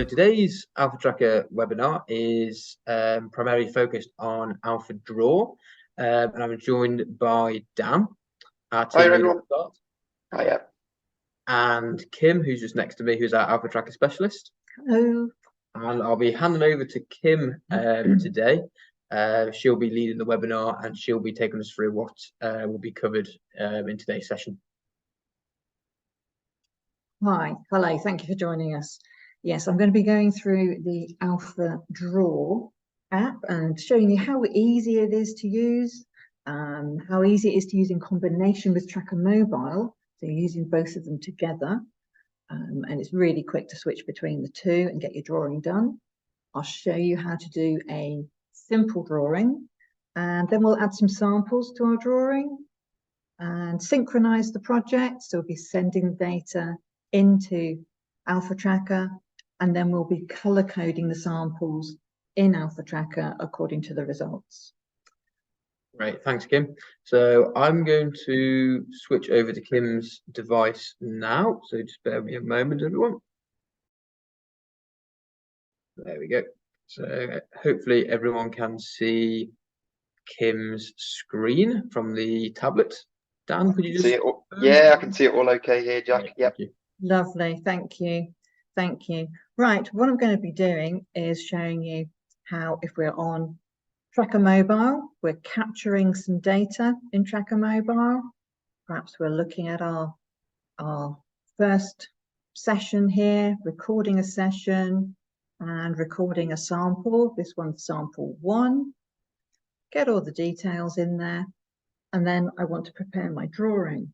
today's Alpha Tracker webinar is primarily focused on Alpha Draw, and I'm joined by Dan, our team leader, and Kim, who's just next to me, who's our Alpha Tracker specialist. Hello. And I'll be handing over to Kim today. She'll be leading the webinar and she'll be taking us through what will be covered in today's session. Hi, hello, thank you for joining us. Yes, I'm going to be going through the Alpha Draw app and showing you how easy it is to use, how easy it is to use in combination with Tracker Mobile, so you're using both of them together, and it's really quick to switch between the two and get your drawing done. I'll show you how to do a simple drawing, and then we'll add some samples to our drawing and synchronize the project, so we'll be sending the data into Alpha Tracker, and then we'll be color coding the samples in Alpha Tracker according to the results. Great, thanks, Kim. So I'm going to switch over to Kim's device now. So just bear with me a moment, everyone. There we go. So hopefully everyone can see Kim's screen from the tablet. Dan, could you just see it all? Yeah, I can see it all okay here, Jack. Right, yep. Thank you. Lovely, thank you. Thank you. Right, what I'm going to be doing is showing you how, if we're on Tracker Mobile, we're capturing some data in Tracker Mobile. Perhaps we're looking at our first session here, recording a session and recording a sample. This one's sample 1. Get all the details in there. And then I want to prepare my drawing.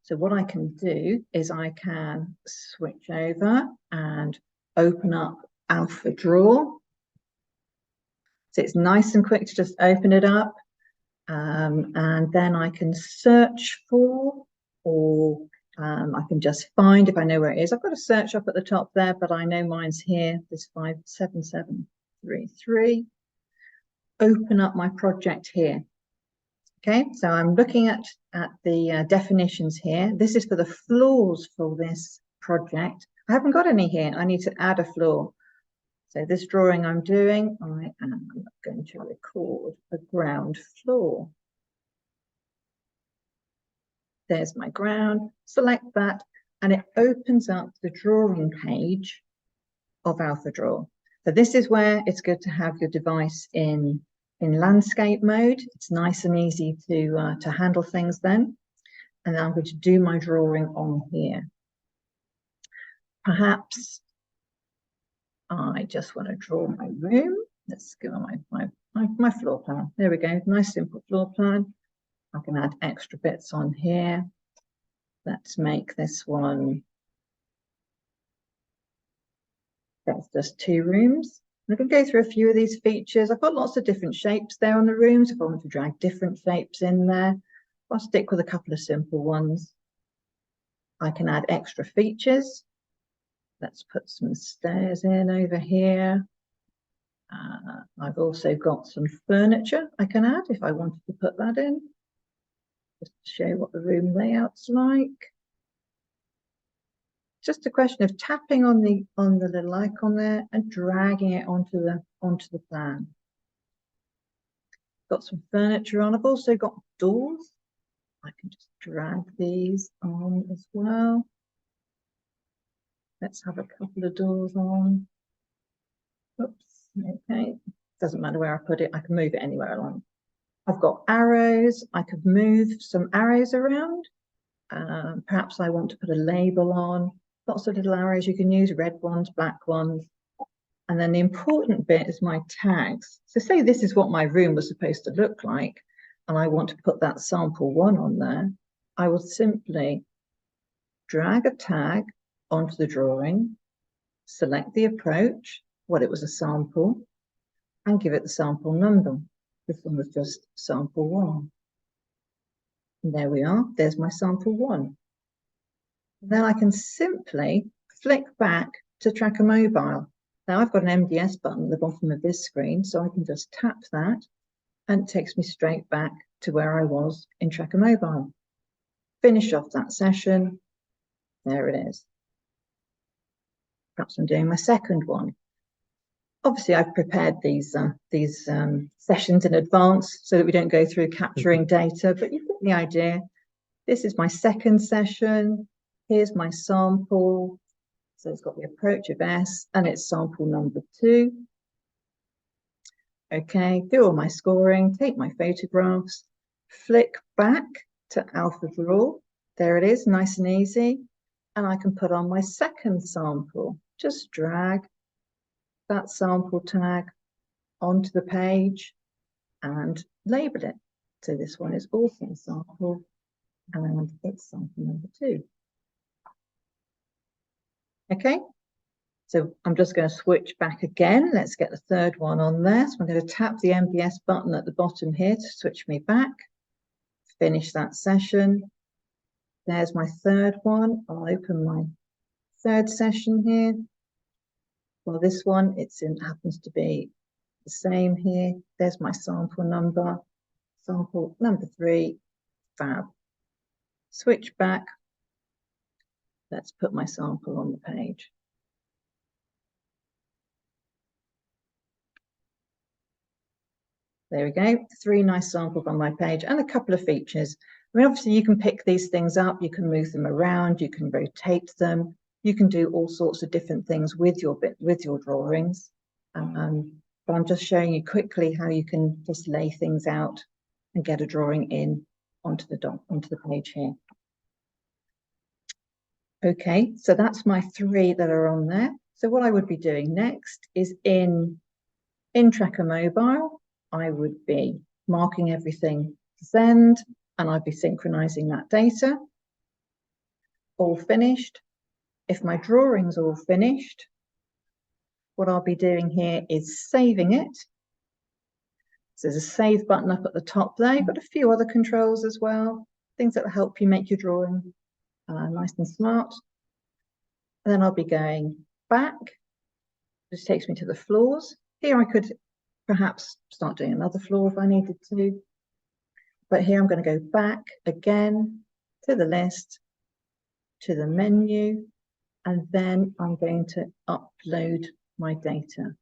So what I can do is I can switch over and open up Alpha Draw. So it's nice and quick to just open it up. And then I can search for, or I can just find if I know where it is. I've got a search up at the top there, but I know mine's here, this 57733. Open up my project here. Okay, so I'm looking at the definitions here. This is for the floors for this project. I haven't got any here. I need to add a floor. So this drawing I'm doing, I am going to record a ground floor. There's my ground. Select that, and it opens up the drawing page of Alpha Draw. So this is where it's good to have your device in landscape mode. It's nice and easy to handle things then. And then I'm going to do my drawing on here. Perhaps I just want to draw my room. Let's go on my floor plan. There we go, nice simple floor plan. I can add extra bits on here. Let's make this one, that's just 2 rooms. I can go through a few of these features. I've got lots of different shapes there on the rooms. If I want to drag different shapes in there, I'll stick with a couple of simple ones. I can add extra features. Let's put some stairs in over here. I've also got some furniture I can add if I wanted to put that in, just to show what the room layout's like. Just a question of tapping on the little icon there and dragging it onto the plan. Got some furniture on. I've also got doors. I can just drag these on as well. Let's have a couple of doors on. Oops, okay. Doesn't matter where I put it. I can move it anywhere along. I've got arrows. I could move some arrows around. Perhaps I want to put a label on. Lots of little arrows you can use, red ones, black ones. And then the important bit is my tags. So say this is what my room was supposed to look like, and I want to put that sample 1 on there. I will simply drag a tag onto the drawing, select the approach, what it was a sample, and give it the sample number. This one was just sample 1. And there we are, there's my sample 1. Then I can simply flick back to Tracker Mobile. Now I've got an MDS button at the bottom of this screen, so I can just tap that and it takes me straight back to where I was in Tracker Mobile. Finish off that session. There it is. perhaps I'm doing my second one. Obviously, I've prepared these sessions in advance so that we don't go through capturing data, but you get the idea. This is my second session. Here's my sample. So it's got the approach of S and it's sample number 2. Okay, do all my scoring, take my photographs, flick back to Alpha Draw. There it is, nice and easy. And I can put on my second sample. Just drag that sample tag onto the page and label it. So this one is also sample and it's sample number 2. Okay, so I'm just going to switch back again. Let's get the third one on there. So I'm going to tap the MBS button at the bottom here to switch me back. Finish that session. There's my third one. I'll open my third session here. Well, this one, happens to be the same here. There's my sample number 3, fab. Switch back. Let's put my sample on the page. There we go, 3 nice samples on my page and a couple of features. I mean, obviously you can pick these things up, you can move them around, you can rotate them, you can do all sorts of different things with your drawings. But I'm just showing you quickly how you can just lay things out and get a drawing in onto the page here. Okay, so that's my 3 that are on there. So what I would be doing next is in Tracker Mobile, I would be marking everything to send, and I'd be synchronizing that data. All finished. If my drawing's all finished, what I'll be doing here is saving it. So there's a save button up at the top there. You've got a few other controls as well, things that will help you make your drawing nice and smart. And then I'll be going back. This takes me to the floors. Here I could perhaps start doing another floor if I needed to. But here I'm going to go back again to the list, to the menu, and then I'm going to upload my data.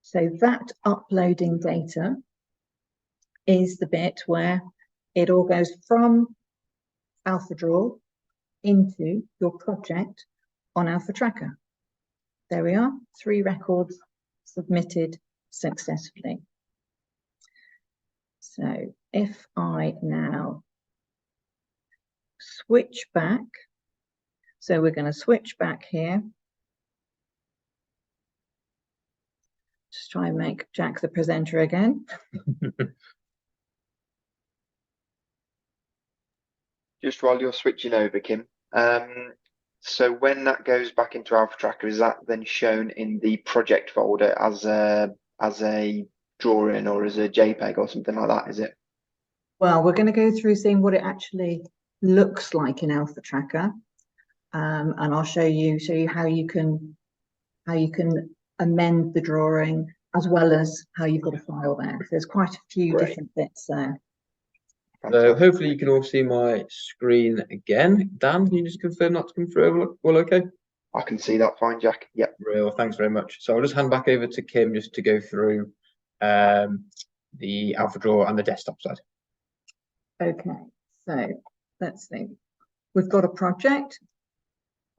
So that uploading data is the bit where it all goes from AlphaDraw into your project on Alpha Tracker. There we are, 3 records submitted successfully. So if I now switch back, so we're going to switch back here. Just try and make Jack the presenter again. Just while you're switching over, Kim. So when that goes back into Alpha Tracker, is that then shown in the project folder as a drawing or as a JPEG or something like that, is it? Well, we're going to go through seeing what it actually looks like in Alpha Tracker, and I'll show you how you can amend the drawing as well as how you've got a file there. So there's quite a few different bits there. So hopefully you can all see my screen again. Dan, can you just confirm that's come through all okay? I can see that fine, Jack. Yep. Real, thanks very much. So I'll just hand back over to Kim just to go through the AlphaDraw and the desktop side. Okay, so let's see. We've got a project.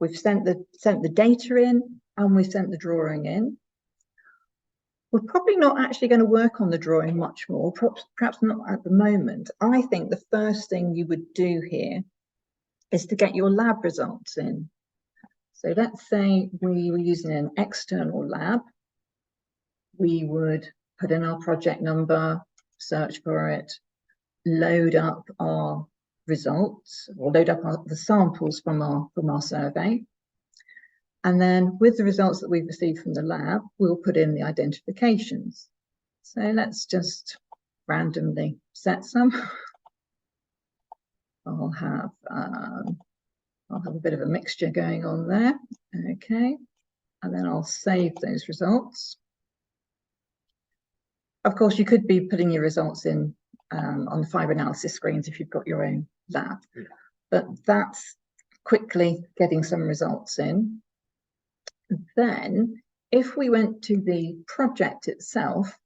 We've sent the data in, and we've sent the drawing in. We're probably not actually going to work on the drawing much more, perhaps not at the moment. I think the first thing you would do here is to get your lab results in. So let's say we were using an external lab. We would put in our project number, search for it, load up our results, or load up the samples from our survey. And then with the results that we've received from the lab, we'll put in the identifications. So let's just randomly set some. I'll have a bit of a mixture going on there. Okay, and then I'll save those results. Of course, you could be putting your results in on the fiber analysis screens if you've got your own lab, but that's quickly getting some results in. Then if we went to the project itself,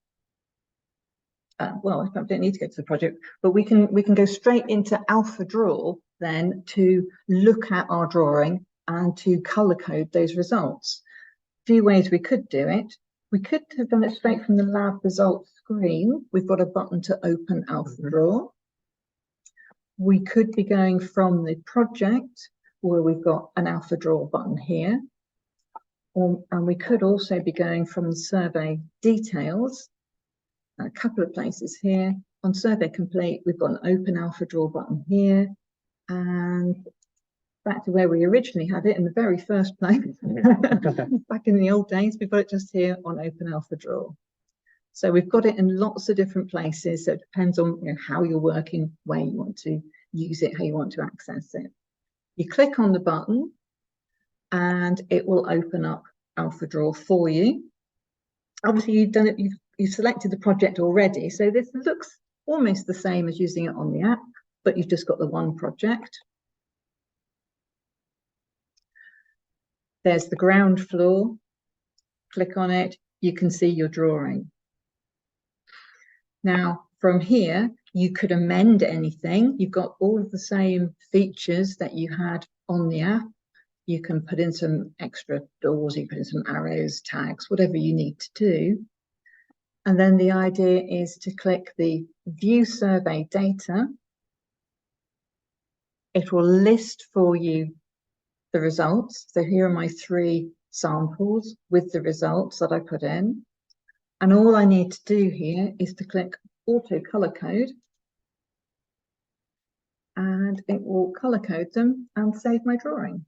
well, I don't need to go to the project, but we can go straight into Alpha Draw then to look at our drawing and to color code those results. A few ways we could do it. We could have done it straight from the lab results screen. We've got a button to open Alpha Draw. We could be going from the project where we've got an Alpha Draw button here. And we could also be going from the survey details, a couple of places here. On Survey Complete, we've got an Open Alpha Draw button here. And back to where we originally had it in the very first place, back in the old days, we've got it just here on Open Alpha Draw. So we've got it in lots of different places. So it depends on how you're working, where you want to use it, how you want to access it. You click on the button and it will open up Alpha Draw for you. Obviously, you've done it, you've selected the project already. So this looks almost the same as using it on the app, but you've just got the one project. There's the ground floor. Click on it, you can see your drawing. Now, from here, you could amend anything. You've got all of the same features that you had on the app. You can put in some extra doors, you can put in some arrows, tags, whatever you need to do. And then the idea is to click the View Survey Data. It will list for you the results. So here are my 3 samples with the results that I put in. And all I need to do here is to click Auto Color Code. And it will color code them and save my drawing.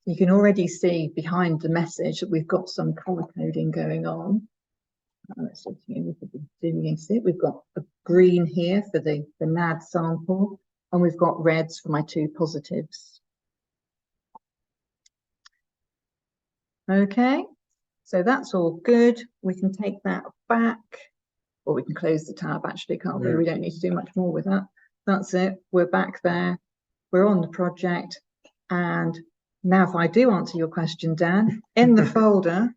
You can already see behind the message that we've got some color coding going on. Let's zoom in. We've got a green here for the NAD sample, and we've got reds for my 2 positives. Okay, so that's all good. We can take that back, or we can close the tab actually, can't we? We don't need to do much more with that. That's it, we're back there. We're on the project. And now if I do answer your question, Dan, in the folder,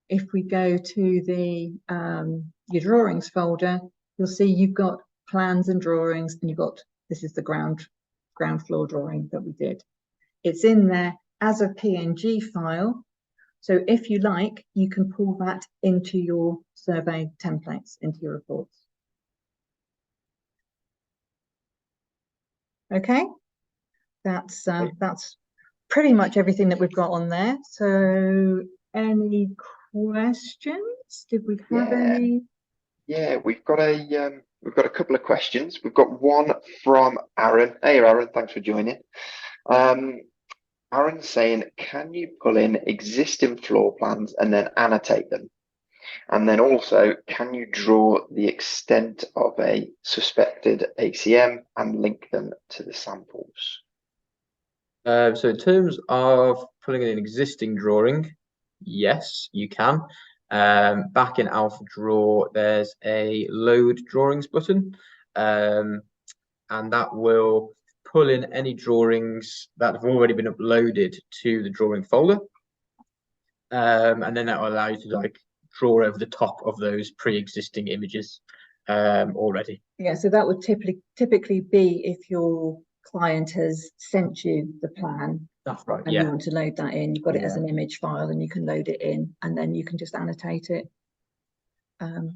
if we go to the your drawings folder, you'll see you've got plans and drawings, and you've got, this is the ground floor drawing that we did. It's in there as a PNG file. So if you like, you can pull that into your survey templates, into your reports. Okay, that's pretty much everything that we've got on there. So any questions? Did we have any? Yeah, we've got a couple of questions. We've got one from Aaron. Hey Aaron, thanks for joining. Aaron's saying, can you pull in existing floor plans and then annotate them? And then also, can you draw the extent of a suspected ACM and link them to the samples? So in terms of pulling in an existing drawing, yes, you can. Back in Alpha Draw, there's a load drawings button, and that will pull in any drawings that have already been uploaded to the drawing folder. And then that will allow you to like draw over the top of those pre-existing images already. Yeah, so that would typically be if your client has sent you the plan. That's right. And yeah. You want to load that in, you've got it as an image file, and you can load it in, and then you can just annotate it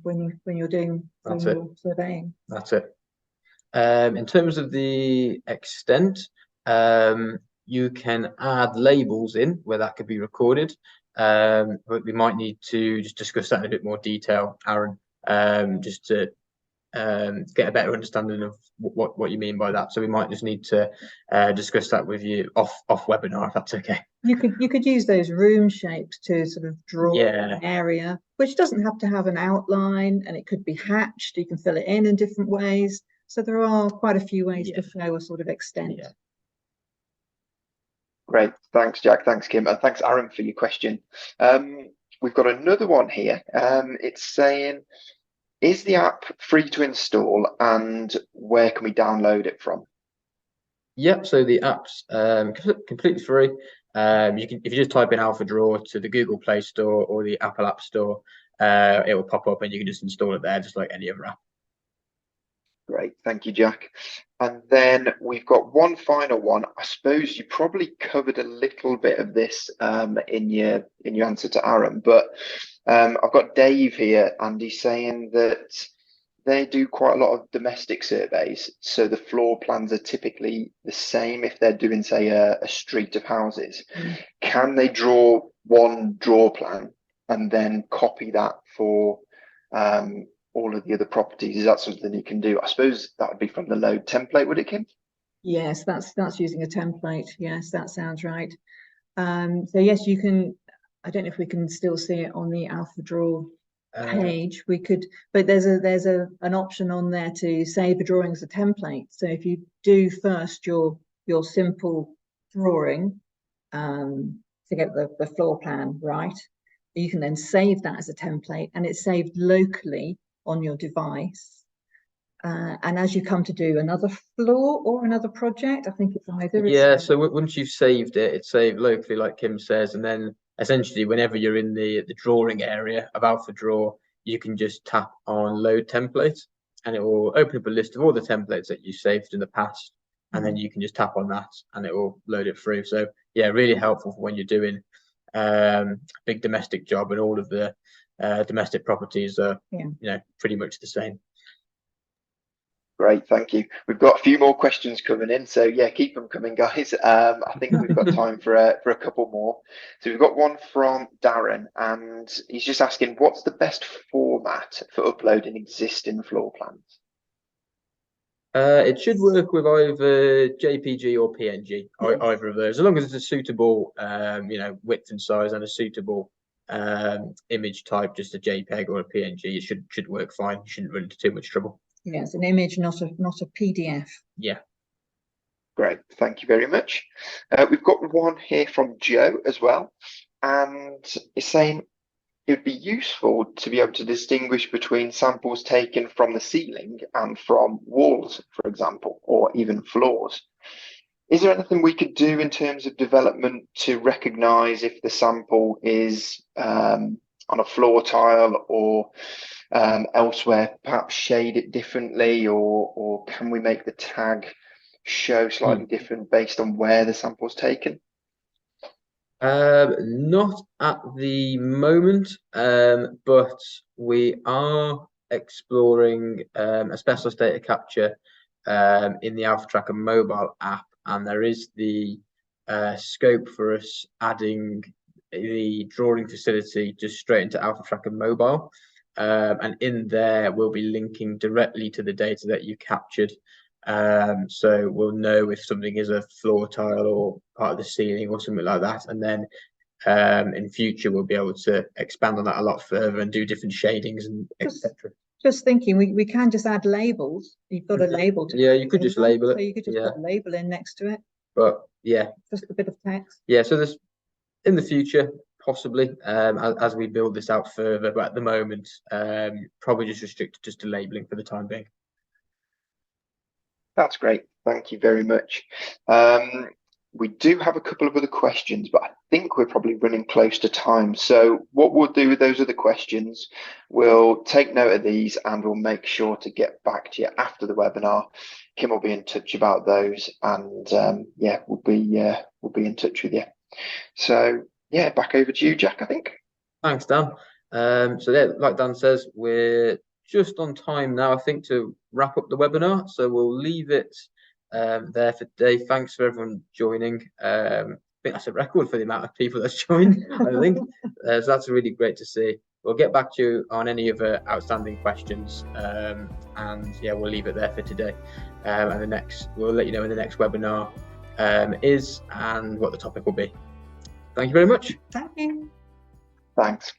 when you're doing your surveying. That's it. In terms of the extent, you can add labels in where that could be recorded, but we might need to just discuss that in a bit more detail, Aaron, just to get a better understanding of what you mean by that. So we might just need to discuss that with you off webinar, if that's okay. You could use those room shapes to sort of draw an area, which doesn't have to have an outline, and it could be hatched. You can fill it in different ways. So there are quite a few ways to show a sort of extent. Yeah. Great, thanks Jack, thanks Kim, and thanks Aaron for your question. We've got another one here. It's saying, Is the app free to install, and where can we download it from? Yep, so the app's completely free. You can, if you just type in Alpha Draw to the Google Play Store or the Apple App Store, it will pop up and you can just install it there, just like any other app. Great, thank you, Jack. And then we've got one final one. I suppose you probably covered a little bit of this in your answer to Aaron, but I've got Dave here, and he's saying that they do quite a lot of domestic surveys, so the floor plans are typically the same if they're doing, say, a street of houses. Can they draw one draw plan and then copy that for all of the other properties? Is that something you can do? I suppose that would be from the load template, would it, Kim? Yes, that's using a template. Yes, that sounds right. So yes, you can. I don't know if we can still see it on the Alpha Draw page. We could, but there's an option on there to save a drawing as a template. So if you do first your simple drawing to get the floor plan right, you can then save that as a template, and it's saved locally on your device. And as you come to do another floor or another project, I think it's either. Yeah, so once you've saved it, it's saved locally, like Kim says, and then essentially whenever you're in the drawing area of Alpha Draw, you can just tap on Load Template, and it will open up a list of all the templates that you saved in the past, and then you can just tap on that, and it will load it through. So yeah, really helpful for when you're doing big domestic job, and all of the domestic properties are pretty much the same. Great, thank you. We've got a few more questions coming in, so yeah, keep them coming, guys. I think we've got time for a couple more. So we've got one from Darren, and he's just asking, what's the best format for uploading existing floor plans? It should work with either JPG or PNG, either of those, as long as it's a suitable, width and size, and a suitable image type, just a JPEG or a PNG. It should work fine. You shouldn't run into too much trouble. Yeah, it's an image, not a PDF. Yeah. Great, thank you very much. We've got one here from Joe as well, and it's saying it would be useful to be able to distinguish between samples taken from the ceiling and from walls, for example, or even floors. Is there anything we could do in terms of development to recognise if the sample is on a floor tile or elsewhere, perhaps shade it differently, or can we make the tag show slightly different based on where the sample's taken? Not at the moment, but we are exploring a specialist data capture in the Alpha Tracker mobile app, and there is the scope for us adding the drawing facility just straight into Alpha Tracker mobile. And in there, we'll be linking directly to the data that you captured. So we'll know if something is a floor tile or part of the ceiling or something like that. And then in future, we'll be able to expand on that a lot further and do different shadings and etc. Just thinking, we can just add labels. You've got a label to you could just label it. So you could just put a label in next to it. But yeah, just a bit of text. Yeah, so there's in the future, possibly, as we build this out further, but at the moment, probably just restricted just to labeling for the time being. That's great. Thank you very much. We do have a couple of other questions, but I think we're probably running close to time. So what we'll do with those other questions, we'll take note of these and we'll make sure to get back to you after the webinar. Kim will be in touch about those, and yeah, we'll be in touch with you. So yeah, back over to you, Jack, I think. Thanks, Dan. So yeah, like Dan says, we're just on time now, I think, to wrap up the webinar. So we'll leave it there for today. Thanks for everyone joining. I think that's a record for the amount of people that's joined, I think. So that's really great to see. We'll get back to you on any other outstanding questions. And yeah, we'll leave it there for today. And we'll let you know when the next webinar is and what the topic will be. Thank you very much. Thank you. Thanks.